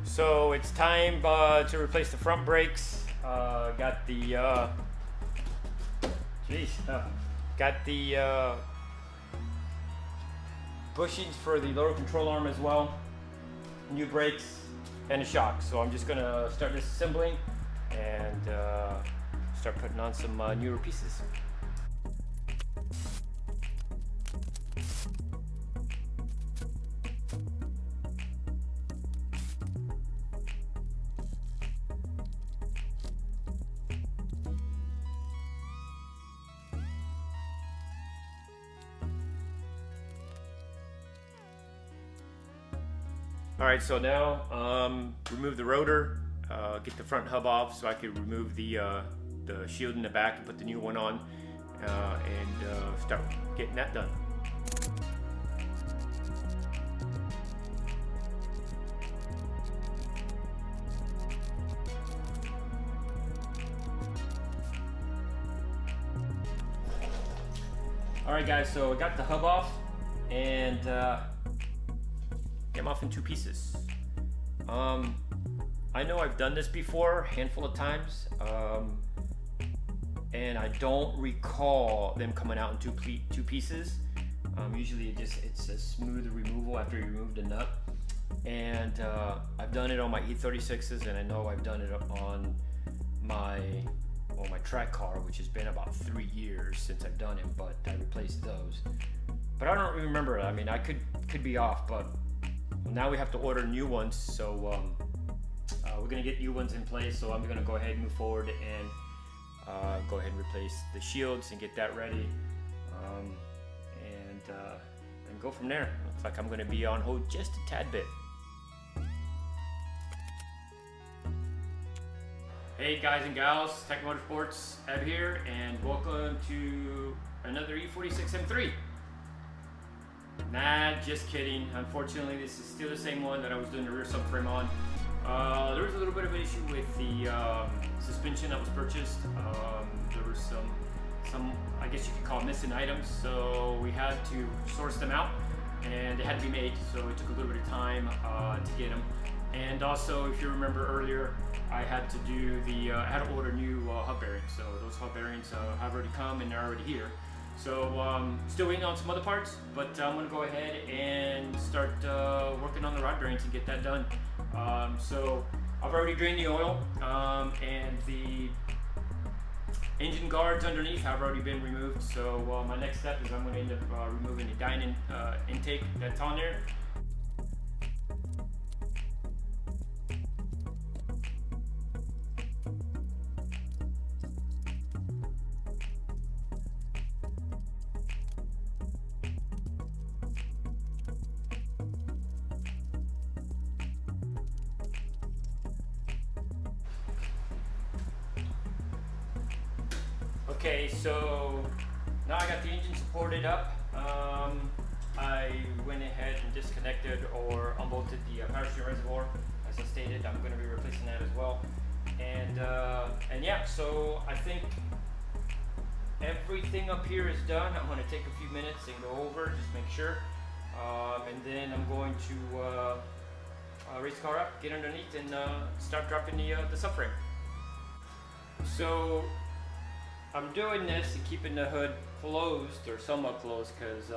So it's time to replace the front brakes. Got the bushings for the lower control arm as well, new brakes, and a shock. So I'm just gonna start disassembling and start putting on some newer pieces. All right, so now remove the rotor, get the front hub off so I can remove the shield in the back and put the new one on, and start getting that done. All right, guys, so I got the hub off and get them off in two pieces. I know I've done this before a handful of times, and I don't recall them coming out in two pieces. Usually it's a smooth removal after you remove the nut, and I've done it on my E46s, and I know I've done it on my track car, which has been about 3 years since I've done it, but I replaced those. But I don't remember. I mean, I could be off, but now we have to order new ones, so we're gonna get new ones in place. So I'm gonna go ahead and move forward and go ahead and replace the shields and get that ready, and go from there. Looks like I'm gonna be on hold just a tad bit. Hey guys and gals, Tech Motorsports, Eb here, and welcome to another E46 M3. Nah, just kidding. Unfortunately, this is still the same one that I was doing the rear subframe on. There was a little bit of an issue with the suspension that was purchased. There were some, I guess you could call missing items, so we had to source them out, and they had to be made, so it took a little bit of time to get them. And also, if you remember earlier, I had to order new hub bearings. So those hub bearings have already come and they're already here. So still waiting on some other parts, but I'm gonna go ahead and start working on the rod bearings and get that done. So I've already drained the oil, and the engine guards underneath have already been removed. So my next step is I'm gonna end up removing the dyno intake that's on there. Okay, so now I got the engine supported up. I went ahead and disconnected or unbolted the power steering reservoir. As I stated, I'm going to be replacing that as well. And yeah, so I think everything up here is done. I'm going to take a few minutes and go over, just make sure. And then I'm going to raise the car up, get underneath, and start dropping the subframe. So I'm doing this and keeping the hood closed, or somewhat closed, because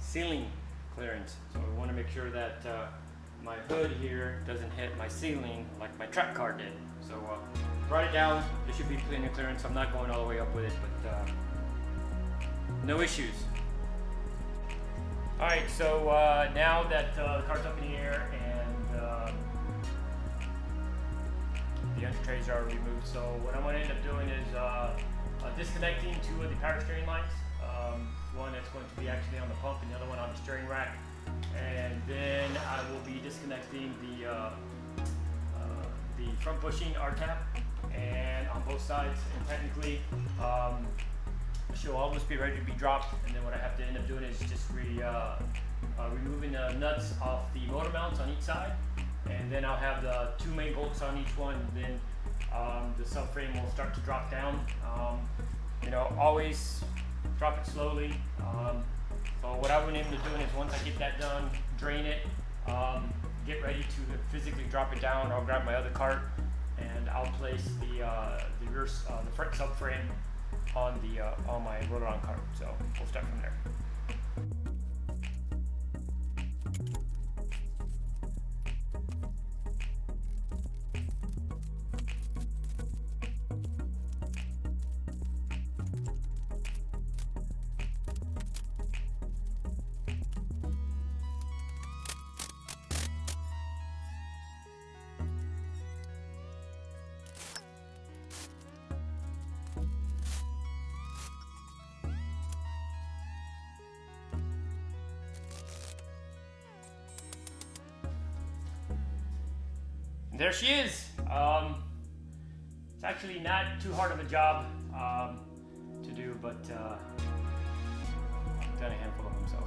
ceiling clearance. So I want to make sure that my hood here doesn't hit my ceiling like my track car did. So brought it down. There should be plenty of clearance. I'm not going all the way up with it, but no issues. All right, so now that the car's up in the air and the under trays are removed, so what I'm going to end up doing is disconnecting two of the power steering lines. One that's going to be actually on the pump and the other one on the steering rack. And then I will be disconnecting the front bushing R-tap and on both sides. And technically, she'll almost be ready to be dropped. And then what I have to end up doing is just removing the nuts off the motor mounts on each side. And then I'll have the two main bolts on each one. And then the subframe will start to drop down. You know, always drop it slowly. So what I would end up doing is once I get that done, drain it, get ready to physically drop it down, I'll grab my other cart and I'll place the front subframe on my roll-around cart. So we'll start from there. There she is. It's actually not too hard of a job to do, but I've done a handful of them, so.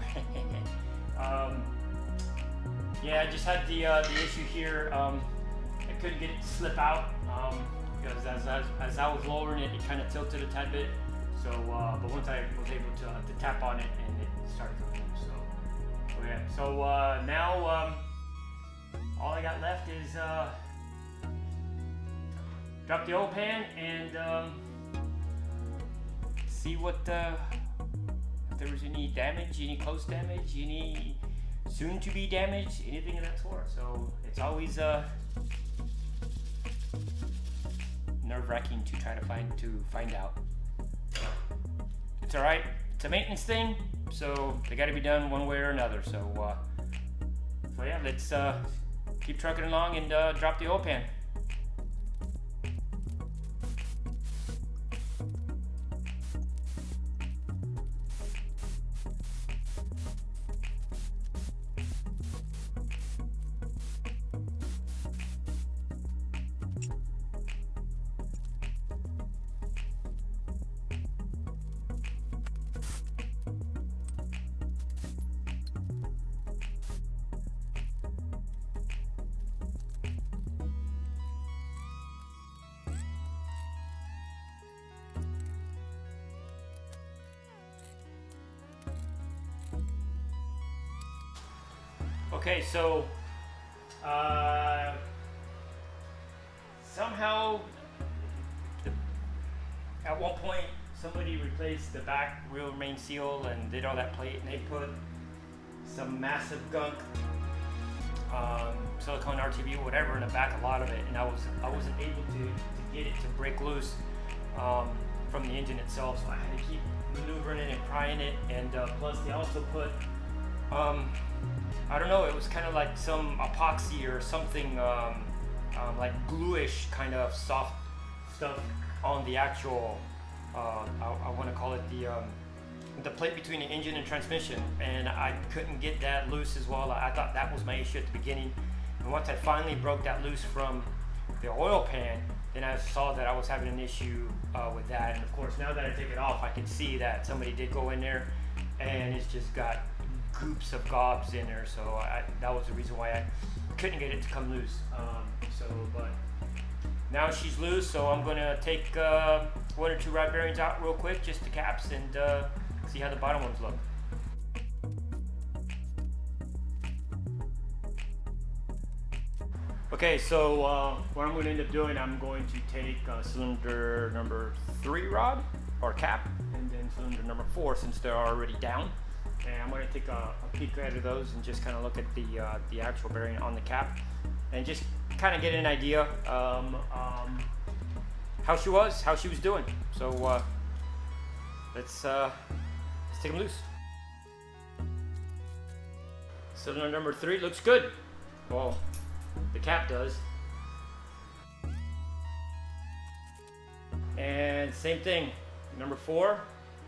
Yeah, I just had the issue here. I couldn't get it to slip out because as I was lowering it, it kind of tilted a tad bit. So, but once I was able to tap on it, and it started to move. So yeah. So now all I got left is drop the oil pan and see what if there was any damage, any close damage, any soon to be damage, anything of that sort. So it's always nerve-wracking to try to find out. It's all right. It's a maintenance thing, so they got to be done one way or another. So yeah, let's keep trucking along and drop the oil pan. Okay, so somehow at one point somebody replaced the back wheel main seal and did all that plate, and they put some massive gunk, silicone RTB, whatever, in the back, a lot of it, and I wasn't able to get it to break loose from the engine itself, so I had to keep maneuvering it and prying it, and plus they also put I don't know, it was kind of like some epoxy or something like bluish kind of soft stuff on the actual, I want to call it the plate between the engine and transmission, and I couldn't get that loose as well. I thought that was my issue at the beginning, and once I finally broke that loose from the oil pan, then I saw that I was having an issue with that, and of course now that I take it off, I can see that somebody did go in there and it's just got goops of gobs in there, so that was the reason why I couldn't get it to come loose. But now she's loose, so I'm gonna take one or two rod bearings out real quick, just the caps, and see how the bottom ones look. Okay, so what I'm going to end up doing, I'm going to take cylinder number 3 rod or cap, and then cylinder number 4, since they're already down. And I'm going to take a peek at those and just kind of look at the actual bearing on the cap, and just kind of get an idea how she was doing. So let's take them loose. Cylinder number 3 looks good. Well, the cap does. And same thing, number 4,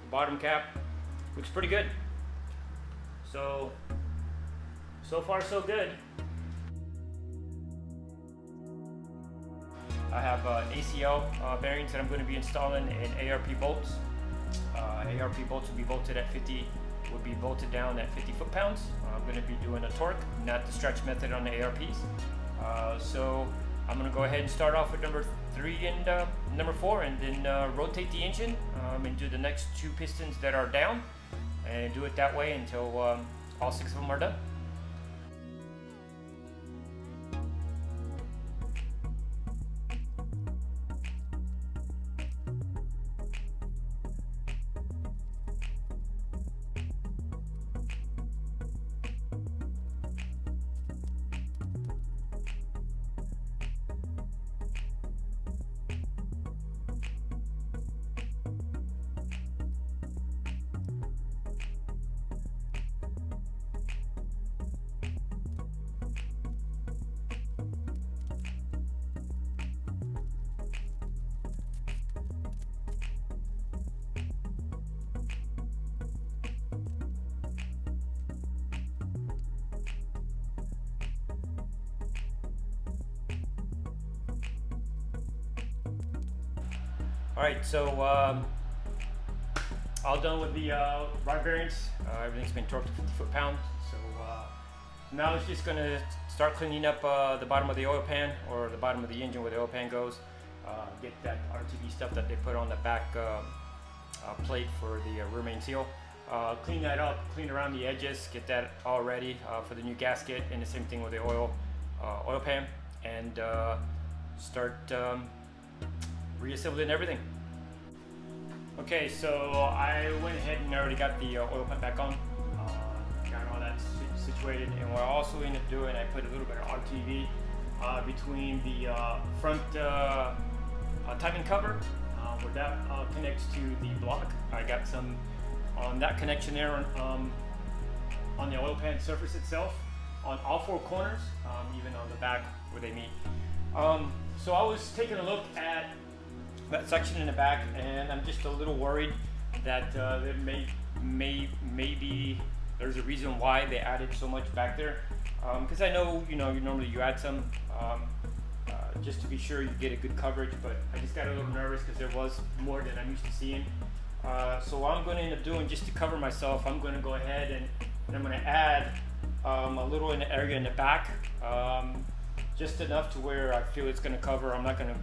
the bottom cap looks pretty good. So far so good. I have ACL bearings that I'm going to be installing in ARP bolts. ARP bolts will be bolted down at 50 foot-pounds. I'm going to be doing a torque, not the stretch method on the ARPs. So I'm going to go ahead and start off with number 3 and number 4, and then rotate the engine and do the next 2 pistons that are down, and do it that way until all 6 of them are done. Alright, so all done with the rod bearings. Everything's been torqued to 50 foot-pound. So now it's just going to start cleaning up the bottom of the oil pan, or the bottom of the engine where the oil pan goes. Get that RTV stuff that they put on the back plate for the rear main seal. Clean that up, clean around the edges, get that all ready for the new gasket, and the same thing with the oil pan, and start reassembling everything. Okay, so I went ahead and already got the oil pump back on, got all that situated, and what I also ended up doing, I put a little bit of RTV between the front timing cover, where that connects to the block. I got some on that connection there on the oil pan surface itself, on all four corners, even on the back where they meet. So I was taking a look at that section in the back, and I'm just a little worried that there maybe there's a reason why they added so much back there. Because I know, normally you add some just to be sure you get a good coverage, but I just got a little nervous because there was more than I'm used to seeing. So what I'm going to end up doing, just to cover myself, I'm going to go ahead and I'm going to add a little in the area in the back, just enough to where I feel it's going to cover. I'm not going to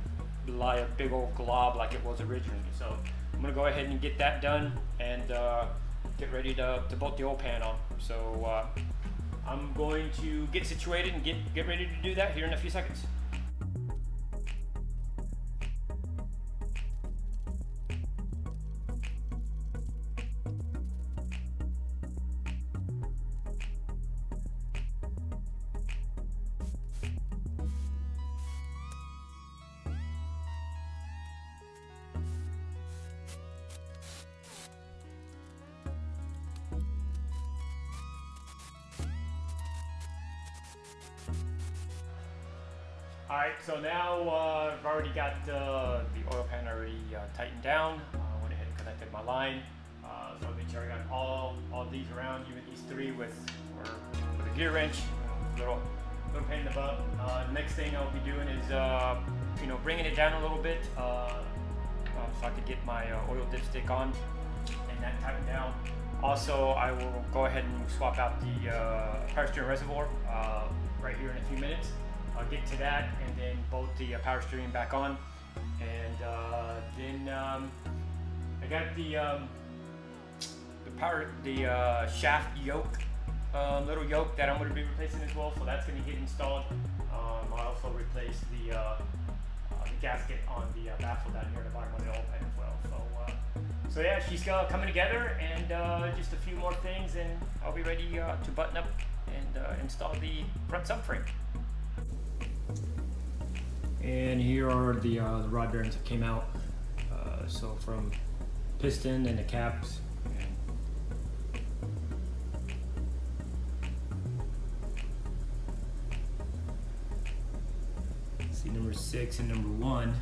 lie a big old glob like it was originally. So I'm going to go ahead and get that done and get ready to bolt the oil pan on. So I'm going to get situated and get ready to do that here in a few seconds. Alright, so now I've already got the oil pan already tightened down. I went ahead and connected my line. So I made sure I got all these around, even these three with a gear wrench, little pain in the butt. Next thing I'll be doing is bringing it down a little bit so I could get my oil dipstick on and that tightened down. Also, I will go ahead and swap out the power steering reservoir right here in a few minutes. I'll get to that and then bolt the power steering back on, and then I got the shaft yoke, little yoke that I'm going to be replacing as well. So that's going to get installed. I'll also replace the gasket on the baffle down here at the bottom of the oil pan as well. So yeah, she's coming together, and just a few more things, and I'll be ready to button up and install the front subframe. And here are the rod bearings that came out. So from piston and the caps. See number 6 and number 1.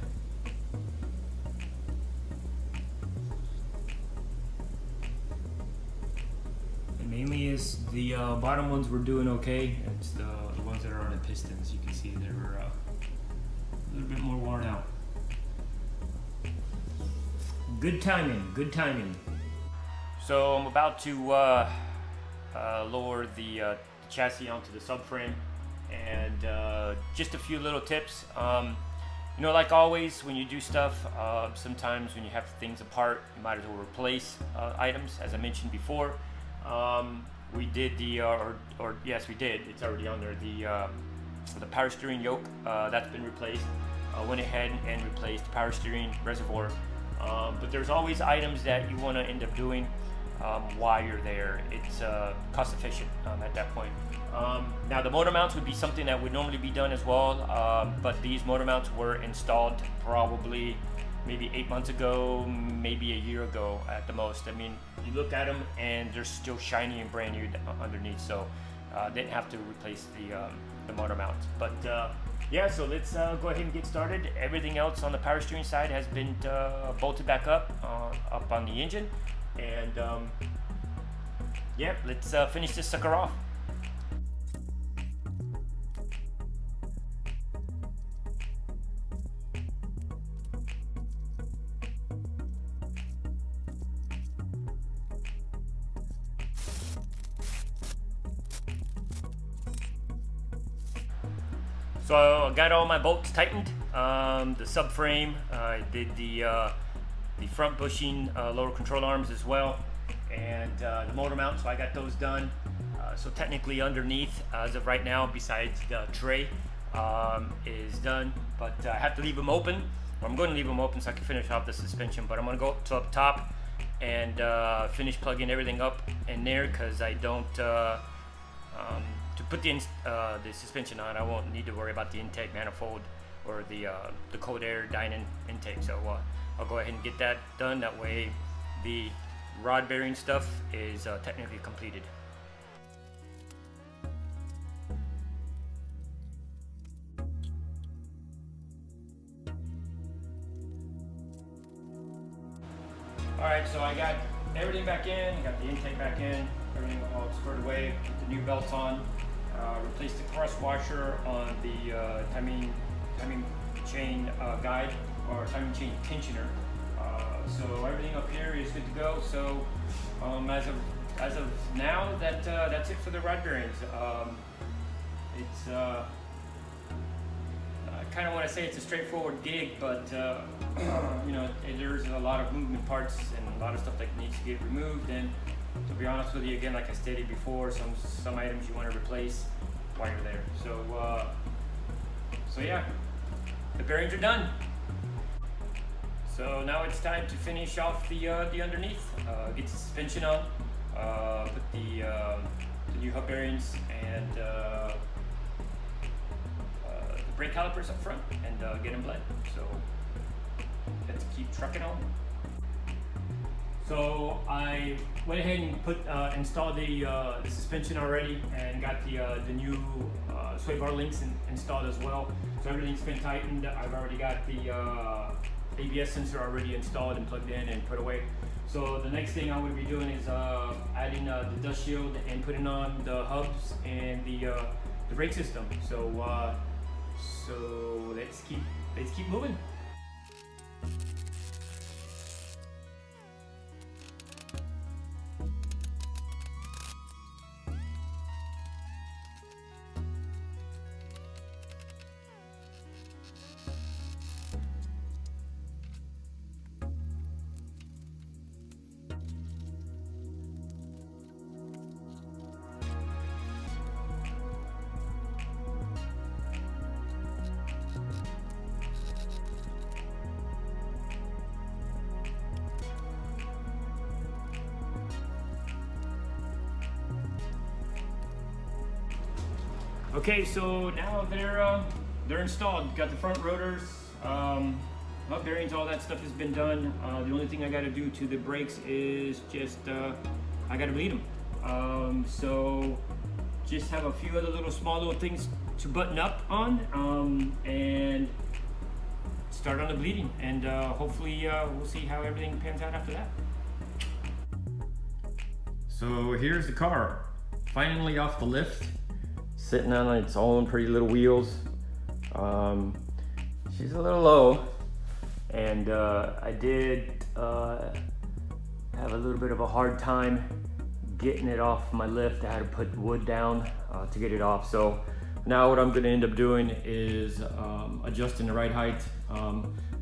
And mainly is the bottom ones were doing okay. It's the ones that are on the pistons. You can see they were a little bit more worn out. Good timing, good timing. So I'm about to lower the chassis onto the subframe, and just a few little tips. Like always, when you do stuff, sometimes when you have things apart, you might as well replace items. As I mentioned before, we did yes, we did. It's already on there. The power steering yoke, that's been replaced. I went ahead and replaced the power steering reservoir. But there's always items that you want to end up doing while you're there. It's cost efficient at that point. Now the motor mounts would be something that would normally be done as well, but these motor mounts were installed probably maybe 8 months ago, maybe a year ago at the most. I mean, you look at them and they're still shiny and brand new underneath, so didn't have to replace the motor mounts. But yeah, so let's go ahead and get started. Everything else on the power steering side has been bolted back up on the engine, and yeah, let's finish this sucker off. So I got all my bolts tightened. The subframe, I did the front bushing, lower control arms as well, and the motor mount, so I got those done. So technically underneath, as of right now, besides the tray, is done, but I have to leave them open. I'm going to leave them open so I can finish off the suspension, but I'm going to go up top and finish plugging everything up in there, because I don't, to put the suspension on, I won't need to worry about the intake manifold or the cold air dyno intake. So I'll go ahead and get that done. That way the rod bearing stuff is technically completed. Alright, so I got everything back in, got the intake back in, everything all squared away, put the new belts on, replaced the cross washer on the timing chain guide, or timing chain tensioner. So everything up here is good to go. So as of now, that's it for the rod bearings. It's I kind of want to say it's a straightforward gig, but you know, there's a lot of moving parts and a lot of stuff that needs to get removed. And to be honest with you, again, like I stated before, some items you want to replace while you're there. So yeah, the bearings are done. So now it's time to finish off the underneath, get the suspension on, put the new hub bearings and the brake calipers up front, and get them bled. So let's keep trucking on. So I went ahead and installed the suspension already, and got the new sway bar links installed as well. So everything's been tightened. I've already got the ABS sensor already installed and plugged in and put away. So the next thing I'm going to be doing is adding the dust shield and putting on the hubs and the brake system. So let's keep moving. Okay, so now they're installed. Got the front rotors, hub bearings, all that stuff has been done. The only thing I got to do to the brakes is just I got to bleed them. So just have a few other little things to button up on, and start on the bleeding. And hopefully we'll see how everything pans out after that. So here's the car, finally off the lift, sitting on its own pretty little wheels. She's a little low, and I did have a little bit of a hard time getting it off my lift. I had to put wood down to get it off. So now what I'm going to end up doing is adjusting the ride height.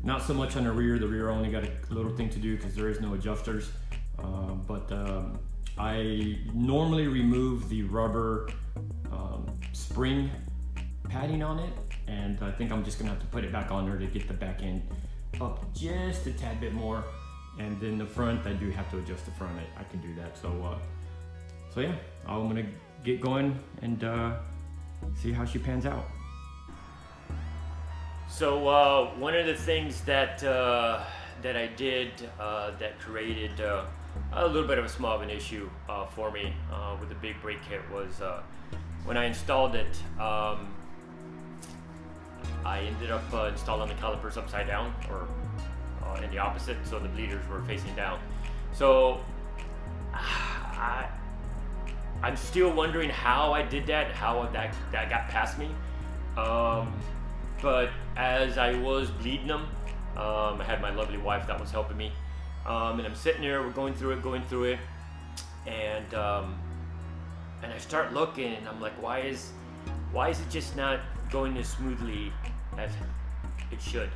Not so much on the rear only got a little thing to do because there is no adjusters, but I normally remove the rubber spring padding on it, and I think I'm just gonna have to put it back on there to get the back end up just a tad bit more. And then the front, I do have to adjust the front. I can do that. So yeah, I'm gonna get going and see how she pans out. So one of the things that I did that created a little bit of a small of an issue for me with the big brake kit was when I installed it, I ended up installing the calipers upside down, or in the opposite, so the bleeders were facing down. So I'm still wondering how I did that, how that got past me. But as I was bleeding them, I had my lovely wife that was helping me. And I'm sitting there, we're going through it, and I start looking, and I'm like, why is it just not going as smoothly as it should.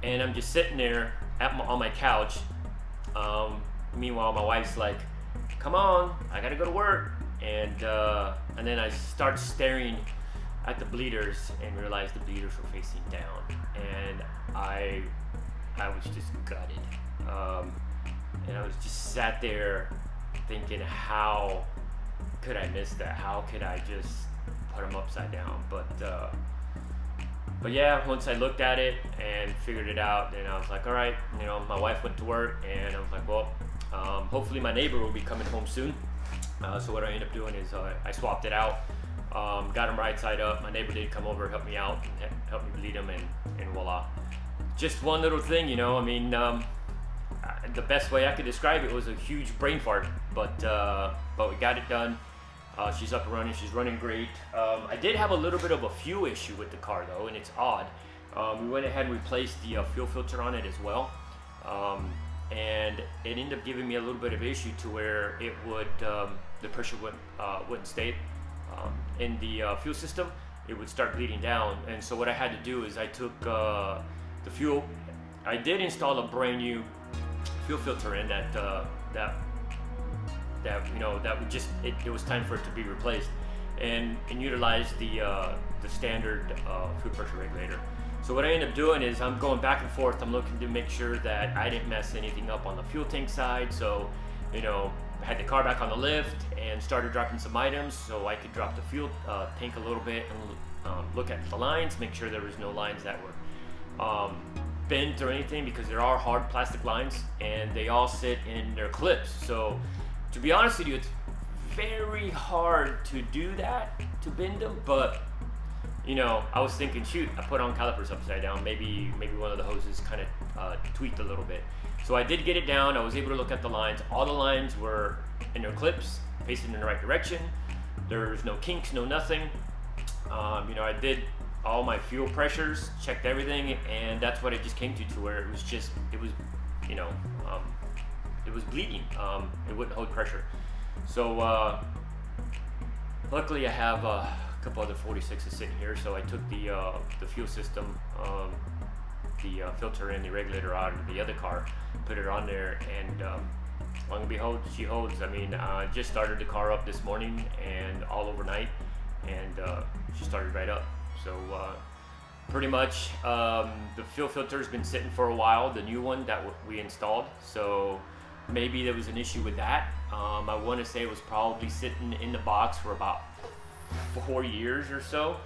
And I'm just sitting there on my couch. Meanwhile, my wife's like, "Come on, I gotta go to work." And then I start staring at the bleeders and realized the bleeders were facing down, and I was just gutted. And I was just sat there thinking, how could I miss that? How could I just put them upside down? But yeah, once I looked at it and figured it out, then I was like, all right, you know, my wife went to work, and I was like, well, hopefully my neighbor will be coming home soon. So what I ended up doing is I swapped it out, got them right side up. My neighbor did come over, help me out, and help me bleed them, and voila. Just one little thing, you know. I mean, the best way I could describe it was a huge brain fart, but we got it done. She's up and running. She's running great. I did have a little bit of a fuel issue with the car though, and it's odd. We went ahead and replaced the fuel filter on it as well, and it ended up giving me a little bit of issue to where it would the pressure wouldn't stay in the fuel system. It would start bleeding down, and so what I had to do is I took the fuel. I did install a brand new fuel filter in that you know, that would just it was time for it to be replaced, and utilize the standard fuel pressure regulator. So what I ended up doing is I'm going back and forth. I'm looking to make sure that I didn't mess anything up on the fuel tank side. So, you know, I had the car back on the lift and started dropping some items so I could drop the fuel tank a little bit and look at the lines, make sure there was no lines that were bent or anything, because there are hard plastic lines and they all sit in their clips. So to be honest with you, it's very hard to do that, to bend them. But you know, I was thinking, shoot, I put on calipers upside down. Maybe one of the hoses kind of tweaked a little bit. So I did get it down. I was able to look at the lines. All the lines were in their clips, facing in the right direction. There's no kinks, no nothing. You know, I did all my fuel pressures, checked everything, and that's what it just came to where it was just, it was, you know, it was bleeding. It wouldn't hold pressure. So luckily I have a couple other 46s sitting here, so I took the fuel system, the filter and the regulator out of the other car, put it on there, and long and behold, she holds. I mean, I just started the car up this morning and all overnight, and she started right up. So pretty much the fuel filter has been sitting for a while, the new one that we installed, so maybe there was an issue with that. I want to say it was probably sitting in the box for about 4 years or so.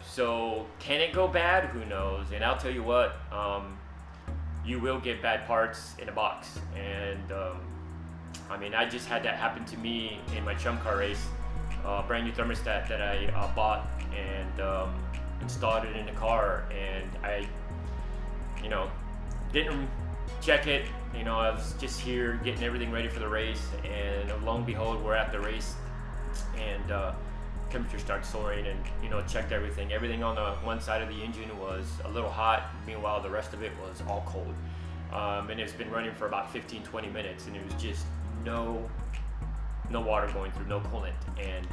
So can it go bad? Who knows? And I'll tell you what, you will get bad parts in a box. And I mean, I just had that happen to me in my chum car race. Brand new thermostat that I bought and installed it in the car, and I, you know, didn't check it. You know, I was just here getting everything ready for the race, and lo and behold, we're at the race, and temperature starts soaring, and you know, checked everything. Everything on the one side of the engine was a little hot. Meanwhile, the rest of it was all cold, and it's been running for about 15-20 minutes, and it was just no water going through, no coolant, and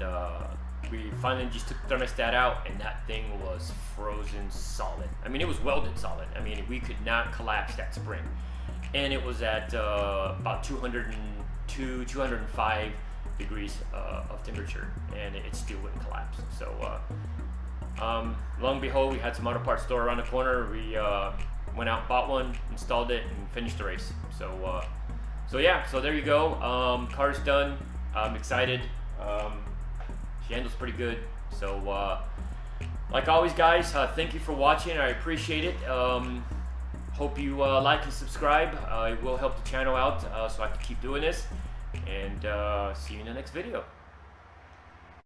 we finally just took the thermostat out, and that thing was frozen solid. I mean, it was welded solid. I mean, we could not collapse that spring, and it was at about 202, 205 degrees of temperature, and it still wouldn't collapse. So lo and behold, we had some auto parts store around the corner. We went out, bought one, installed it, and finished the race. So yeah, so there you go. Car's done. I'm excited. She handles pretty good. So like always, guys, thank you for watching. I appreciate it. Hope you like and subscribe. It will help the channel out so I can keep doing this. And see you in the next video.